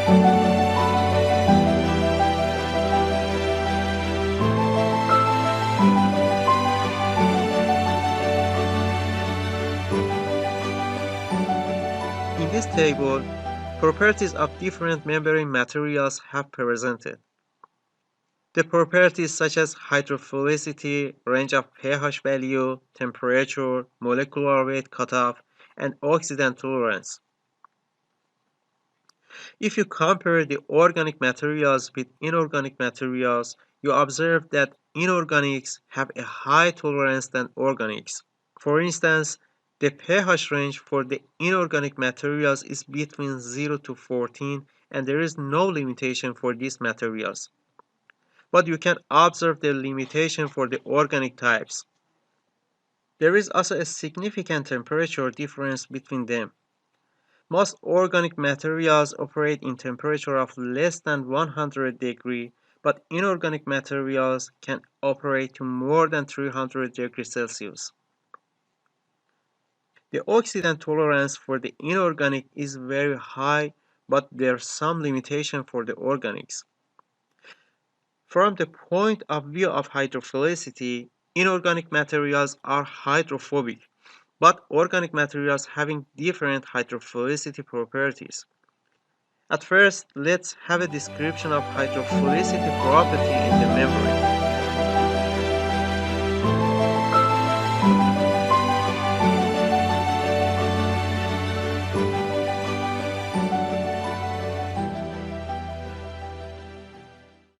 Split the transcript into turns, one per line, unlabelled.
In this table, properties of different membrane materials have presented. The properties such as hydrophilicity, range of pH value, temperature, molecular weight cutoff, and oxidant tolerance. If you compare the organic materials with inorganic materials, you observe that inorganics have a high tolerance than organics. For instance, the pH range for the inorganic materials is between 0 to 14, and there is no limitation for these materials. But you can observe the limitation for the organic types. There is also a significant temperature difference between them. Most organic materials operate in temperature of less than 100 degrees, but inorganic materials can operate to more than 300 degrees Celsius. The oxidant tolerance for the inorganic is very high, but there's some limitation for the organics. From the point of view of hydrophilicity, inorganic materials are hydrophobic, but organic materials having different hydrophilicity properties. At first, let's have a description of hydrophilicity property in the membrane.